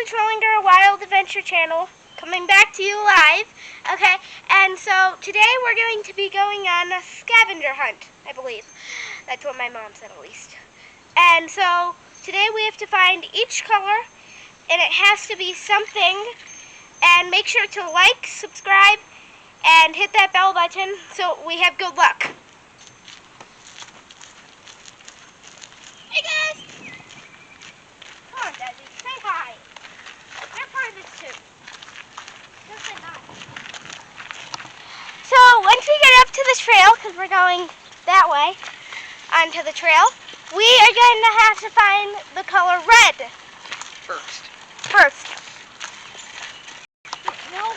Trollinger Wild Adventure channel, coming back to you live. Okay, and so today we're going to be going on a scavenger hunt, I believe. That's what my mom said, at least. And so today we have to find each color, and it has to be something. And make sure to like, subscribe, and hit that bell button so we have good luck. Hey guys! Come on, Desi, say hi. You're part of this too. Just say hi. So once we get up to the trail, because we're going that way onto the trail, we are going to have to find the color red first. No.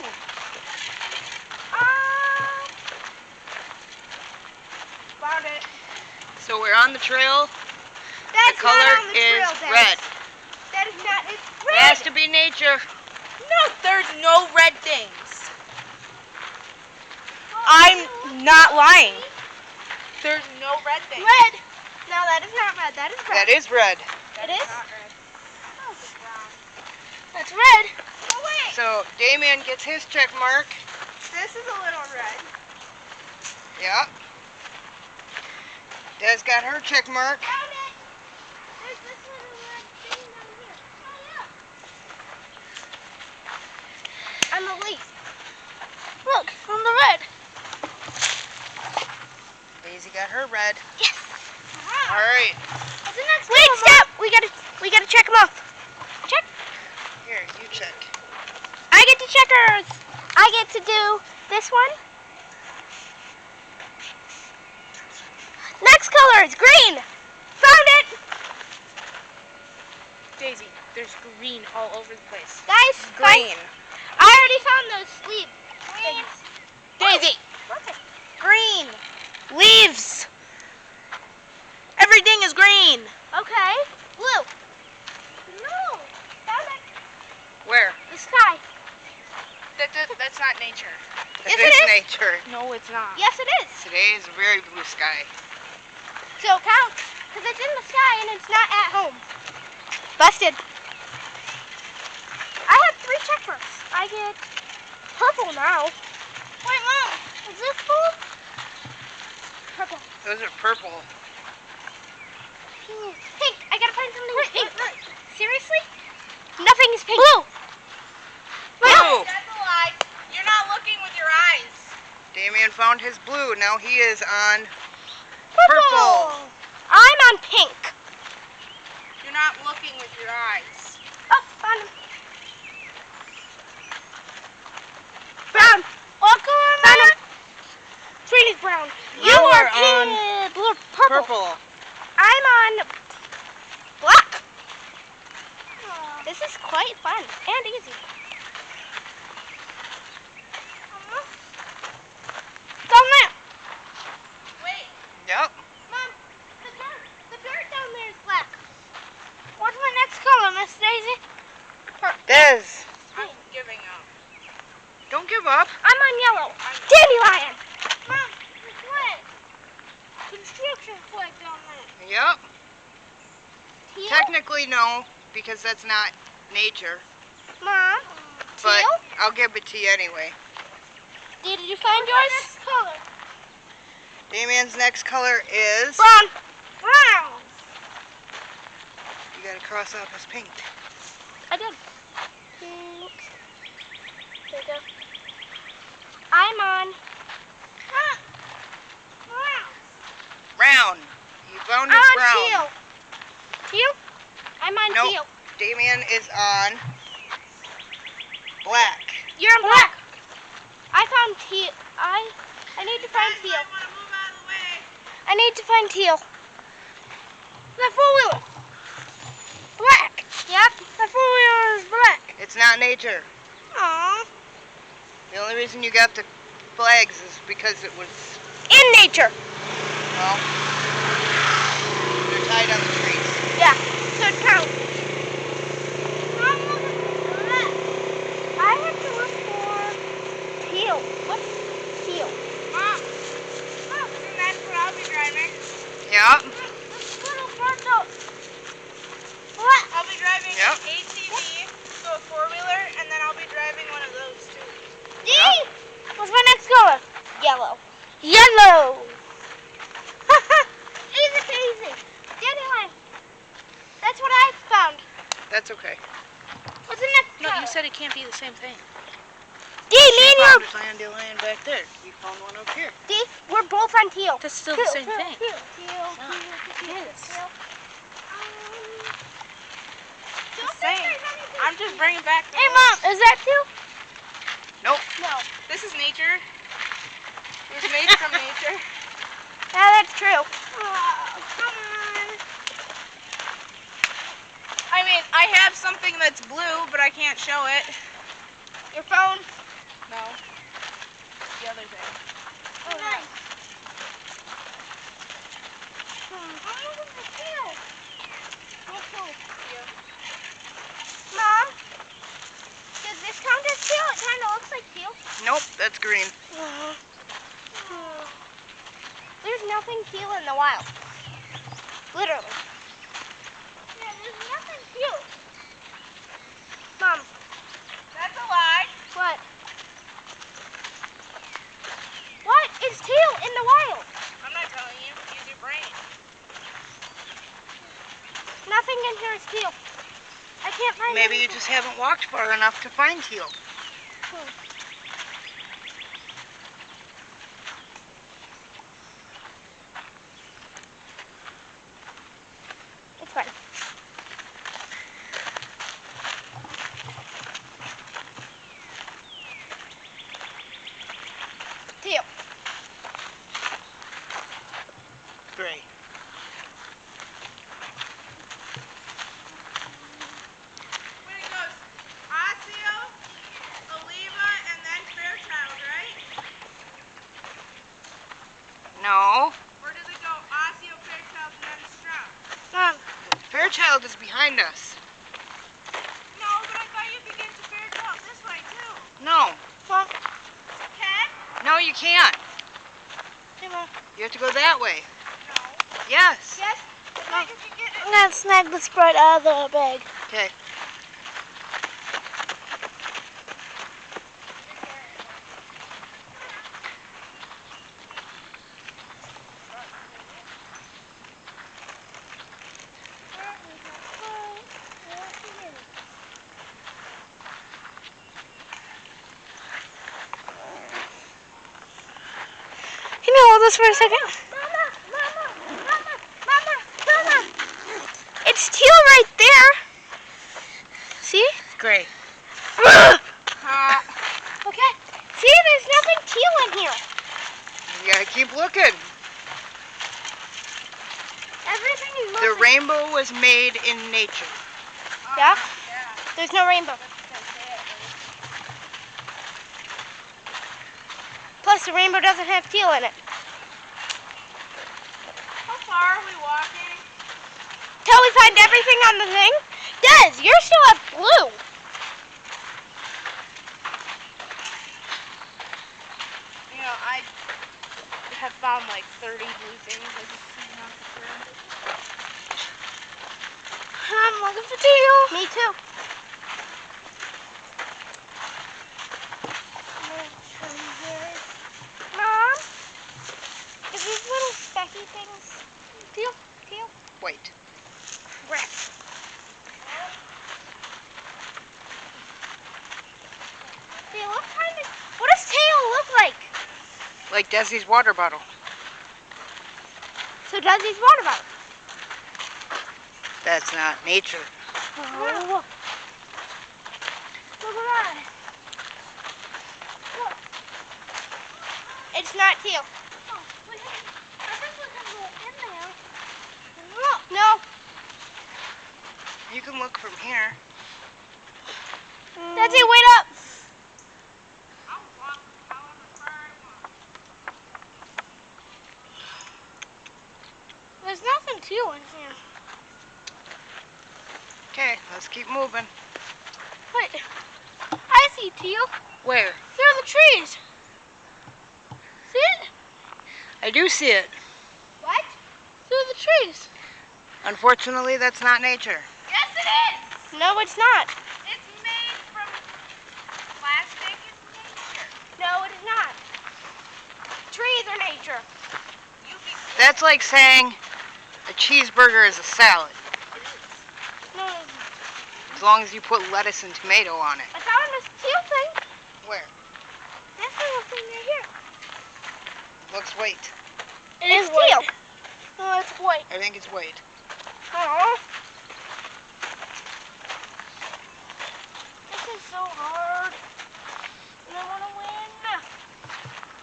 Found it. So we're on the trail. That's the color not on the trail, is Des. red. That is not. It's It red. has to be nature. No, there's no red things. I'm not lying. There's no red things. Red. No, that is not red. That is red. That is red. It is? Not red. Oh, it's brown. That's red. Oh, wait. So Damien gets his check mark. This is a little red. Yeah. Des got her check mark. Found it. There's this little red thing down here. Oh, yeah. On the leaf. Look, on the red. Daisy got her red. Yes. All right. Wait, stop. We gotta check them off. Check. Here, you check. I get to checkers. I get to do this one. Next color is green. Found it. Daisy, there's green all over the place. Guys, Green. I already found those sleeve things. Daisy, What's it? green. Leaves. Everything is green. Okay. Blue. No. Found it. Where? The sky. That's not nature. This Yes, it is is. nature. No, it's not. Yes, it is. Today is very blue sky. So it counts, because it's in the sky and it's not at home. Busted. I have 3 check marks. I get purple now. Wait, Mom, is this blue? Purple. Those are purple. Pink. I gotta find something pink. Seriously? Nothing is pink. Blue. Blue. That's a lie. You're not looking with your eyes. Damien found his blue. Now he is on Purple. purple. I'm on pink. You're not looking with your eyes. Oh, found him. Brown. What color am I? Green is brown. You are on blue, purple. purple. I'm on black. This is quite fun and easy. Down there. Wait. Yep. Mom, the dirt down there is black. What's my next color, Miss Daisy? Des, I'm giving up. don't give up. I'm on yellow. Dandelion. Mom, the flag. Construction flag down there. Yep. Teal? Technically no, because that's not nature. Mom, But teal? I'll give it to you anyway. Did you find yours? Next color. Damien's next color is... Brown. Brown. You gotta cross out his pink. I did. Pink. There you go. I'm on brown. Brown. You found I'm his on brown. teal. Teal? I'm on Nope. teal. Damien is on black. You're on black. I found teal. I need to find teal. I want to move out of the way. I need to find teal. The four-wheeler. Black. Yep, the four-wheeler is black. It's not nature. Aww. The only reason you got the flags is because it was, In nature. well, they're tied on the trees. Yeah, so it counts. I'm looking for that. I have to look for teal. What's teal? Mom. Mom, and that's what I'll be driving. Yep. This little bird note. What? I'll be driving Yep. an ATV, so if 4-wheeler, and then I'll be driving one of those too. D! What's my next color? Yellow. Yellow! Easy peasy. Dandelion. That's what I found. That's okay. What's the next No, color? you said it can't be the same thing. D, me and you. There's dandelion back there. We found one up here. D, we're both on teal. That's still Teal, the same teal, thing. Teal, teal, No, teal, it is. teal. The same. I'm just bringing back the Hey, Mom, is that teal? Nope. No. This is nature. It was made from nature. Yeah, that's true. Oh, come on. I mean, I have something that's blue, but I can't show it. Your phone? No. The other thing. Oh, nice. I'm looking for teal. Me too. Mom, does this count as teal? It kind of looks like teal. Nope, that's green. There's nothing teal in the wild. Literally. Yeah, there's nothing teal. Mom. That's a lie. What? What is teal in the wild? I'm not telling you. Use your brain. Nothing in here is teal. I can't find Maybe you anything. just haven't walked far enough to find teal. It's fine. Teal. Gray. When it goes Osseo, Oliva, and then Fairchild, right? No. Or does it go Osseo, Fairchild, and then Stroud? Mom. Fairchild is behind us. No, but I thought you could get to Fairchild this way too. No. Mom. Can? No, you can't. Hey, Mom. You have to go that way. No. Yes. Yes? I thought you could get it. I'm going to snag the Sprite out of the bag. Okay. Can you hold this for a second? Mama. It's teal right there. See? Gray. Okay. See, there's nothing teal in here. You gotta keep looking. Everything is The mostly... rainbow was made in nature. Yeah? Yeah. There's no rainbow. Plus, the rainbow doesn't have teal in it. How far are we walking? Till we find everything on the thing. Des, you're still at blue. You know, I have found like 30 blue things. I just see not the friend. I'm looking for teal. Me too. Mom, is these little specky things teal? White. Crap. They look kind of... What does tail look like? Like Desi's water bottle. So does these water bottle. That's not nature. Oh. Look at that. Look. It's not teal. Oh, wait, I think we can go in there. Look. No. You can look from here. That's it, wait up. I'll walk however far I want. There's nothing teal in here. Okay, let's keep moving. Wait. I see teal. Where? Through the trees. See it? I do see it. What? Through the trees. Unfortunately, that's not nature. Yes, it is. No, it's not. It's made No, it is not. Trees are nature. That's like saying a cheeseburger is a salad, No, it isn't. as long as you put lettuce and tomato on it. I found this teal thing. Where? This little thing right here. Looks white. It's teal. No, it's white. I think it's white. Oh. This is so hard. And I want to win.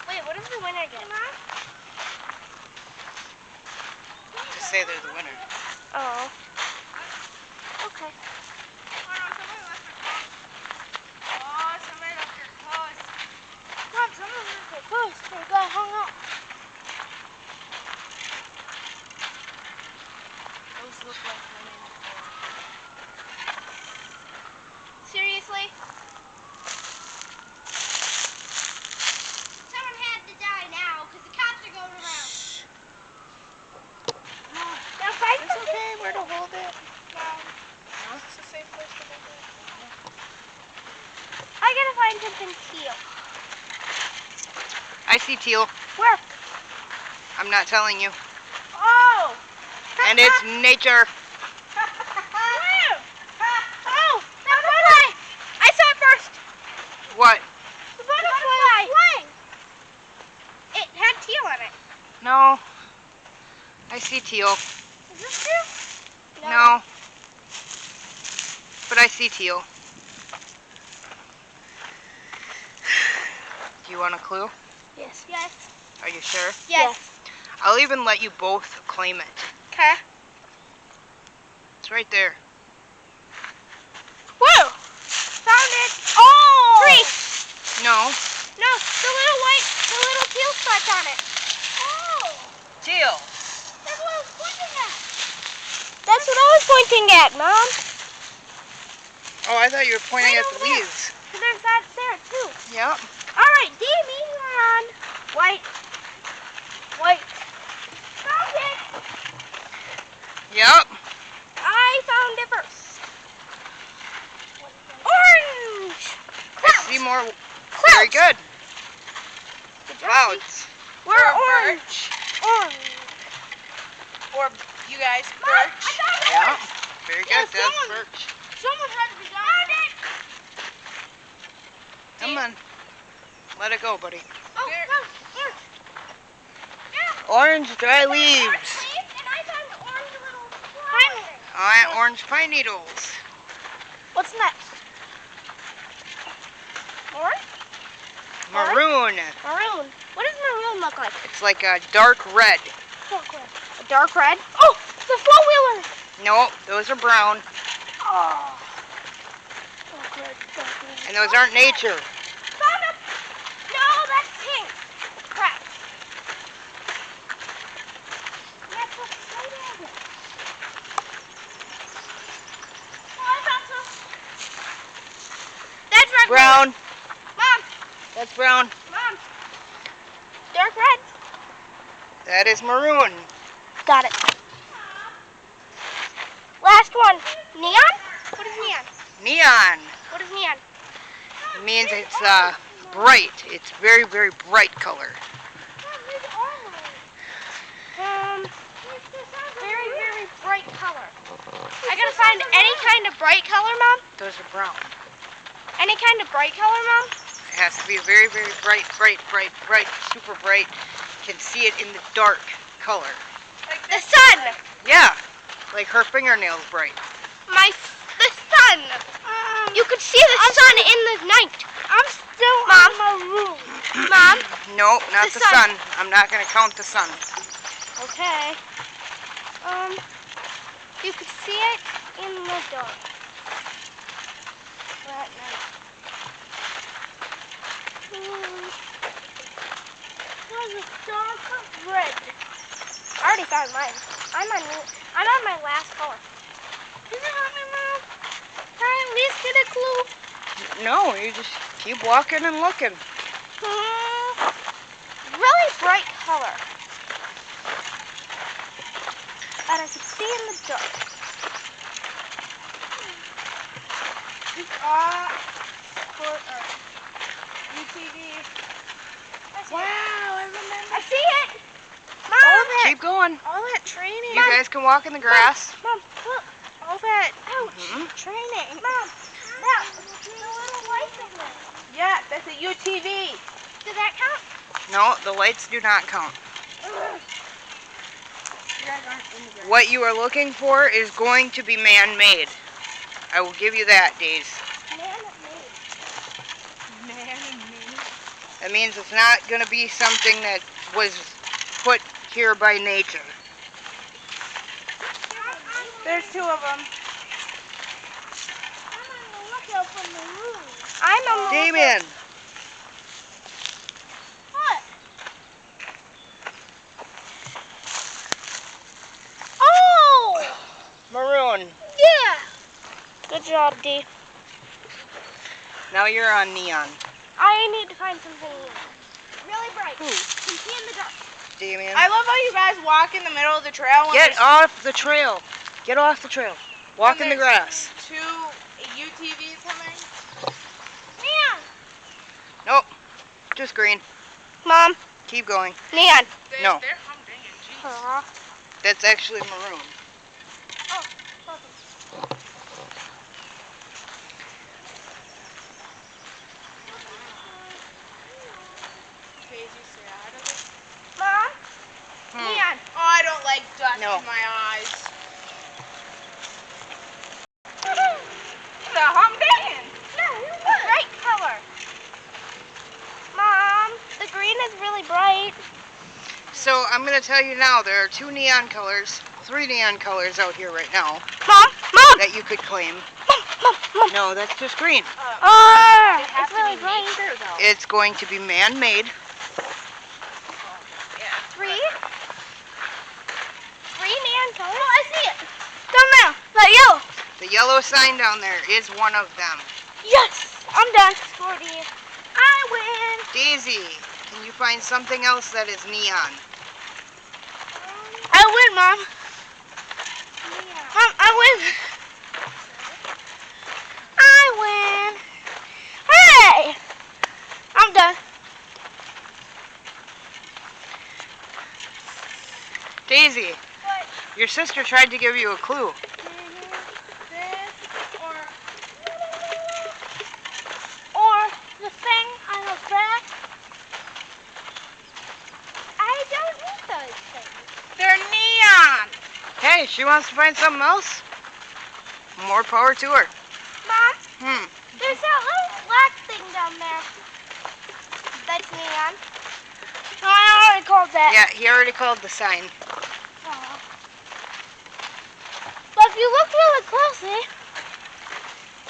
Wait, what does the winner get? Just say they're the winner. Oh. Okay. Somebody left their clothes. Mom, someone left their clothes. We got hung up. Those look like women. Seriously? Someone had to die now because the cops are going around. Now find It's something. okay, where to hold it? No, it's a safe place to hold it. I gotta find something teal. I see teal. Where? I'm not telling you. Oh! And it's nature. Where? Oh, the butterfly! I saw it first. What? The butterfly. It had teal on it. No. I see teal. Is this teal? No. But I see teal. Do you want a clue? Yes. Yes. Are you sure? Yes. I'll even let you both claim it. Okay. It's right there. Whoa! Found it. Oh! Tree. No. No, the little teal spots on it. Oh! Teal. That's what I was pointing at. That's what I was pointing at, Mom. Oh, I thought you were pointing Right at over the there. leaves. And there's that there, too. Yep. All right, Davey, you're on. White. White. Found it. Yep. I found it first. Orange. I see more. Very good. Good job, Clouds. Steve. We're orange. Orange. Or you guys, Mom, I birch. found it. Yeah. Very Yeah, good. That's someone- birch. Someone had to be done. Found it. Come on. Let it go, buddy. Oh, There. no, orange. Yeah. Orange dry Orange leaves. leaves, and I found orange little flower thing. I want orange pine needles. What's next? Orange? Maroon. Maroon. What does maroon look like? It's like a dark red. A dark red? Oh, the four-wheeler. No, those are brown. Oh. Dark red. And those aren't nature. Found a... No, that's pink. Crap. That's what's exciting. Oh, I found some. That's red. Brown. Mom. That's brown. Mom. Dark red. That is maroon. Got it. Last one. Neon? What is neon? Neon. What is neon? It means it's bright. It's very, very bright color. Very, very bright color. I gotta find any kind of bright color, Mom? Those are brown. Any kind of bright color, Mom? It has to be a very, very bright, super bright. You can see it in the dark color. The sun. Yeah, like her fingernails bright. The sun. You could see the sun in the night. I'm still on my room. Mom? No, not The the sun. sun. I'm not going to count the sun. Okay. You could see it in the dark. At night. There's a dark red. I already found mine. I'm on my last color. Did you help me, Mom? Can I at least get a clue? No, you just keep walking and looking. Really bright color. That I could see in the dark. UTV. Wow, I remember. I see it. Mom. Keep going. All that training. You guys can walk in the grass. Mom, look. All that Mom, training. that, the little lights in there. Yeah, that's a UTV. Does that count? No, the lights do not count. You guys aren't in the grass. What you are looking for is going to be man-made. I will give you that, Days. Man-made. That means it's not going to be something that was put here by nature. There's two of them. I'm on the lookout from the room. I'm on the Damien, What? Oh! maroon. Yeah! Good job, D. Now you're on neon. I need to find something really bright. Can see in the dark. Damien, I love how you guys walk in the middle of the trail. When get there's off the trail. Get off the trail. Walk when in the there's grass. Two UTVs coming. Neon! Nope, just green. Mom, Keep going. neon. No. They're humdinging. Jeez. Aw. That's actually maroon. Oh, perfect. Casey, say hi to this. Mom, neon. Oh, I don't like dust No. in my eyes. The humdinging. No, bright color. Mom, the green is really bright. So I'm going to tell you now, there are 3 neon colors out here right now Mom, that you could claim. Mom. No, that's just green. Ah, It has it's really to be bright. nature, though. It's going to be man-made. Yeah. Three neon colors. Oh, I see it. Down there, that yellow. The yellow sign down there is one of them. Yes, I'm done. 40. I win. Daisy, can you find something else that is neon? I win, Mom. Mom, I win. I win. Hooray! I'm done. Daisy, What? your sister tried to give you a clue. This or the thing on the back. I don't need those things. They're neon. Hey, she wants to find something else? More power to her. Mom, Hmm. there's that little black thing down there. That's neon. No, I already called that. Yeah, he already called the sign. Aw. But if you look really closely,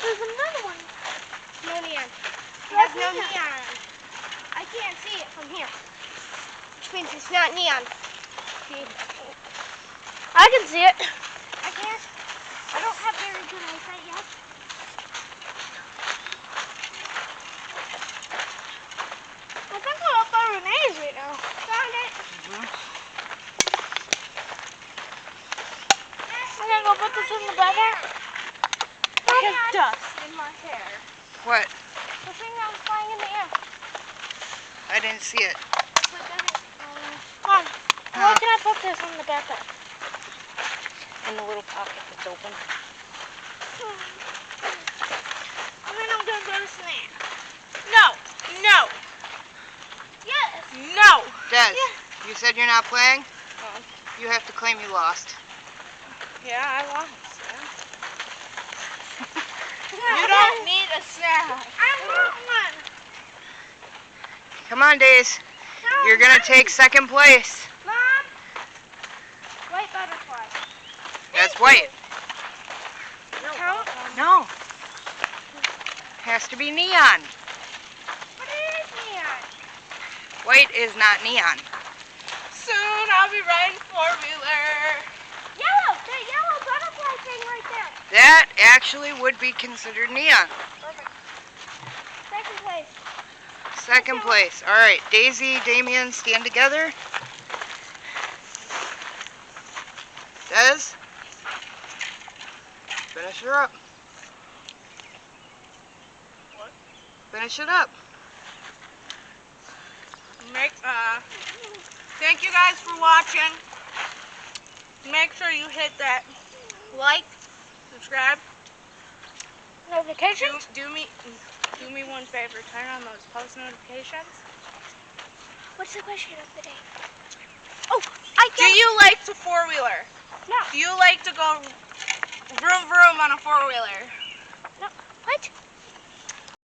there's another one. No neon. It has no neon. I can't see it from here. Which means it's not neon. See? I can see it. I can't. I don't have very good eyesight yet. I think I'm up by Renee's right now. Found it. I'm gonna go put this in the backpack. I have dust in my hair. What? The thing that was flying in the air. I didn't see it. Mom, where can I put this in the backpack? In the little pocket that's open. And then I'm gonna go to snack. No. No. Yes. No. Des, Yeah. you said you're not playing? You have to claim you lost. Yeah, I lost. You don't need a snack. I want one. Come on, Days. No, You're going to Mom. take second place. Mom. White butterfly. That's white. Count. No. Has to be neon. But it is neon. White is not neon. Soon I'll be riding four-wheeler. Yellow. The yellow butterfly thing right there. That actually would be considered neon. Perfect. Second place. Second place. All right, Daisy, Damien, stand together. Des, finish her up. What? Finish it up. Thank you guys for watching. Make sure you hit that like, subscribe. Notifications? Do me one favor. Turn on those post notifications. What's the question of the day? Do you like to four-wheeler? No. Do you like to go vroom vroom on a four-wheeler? No. What?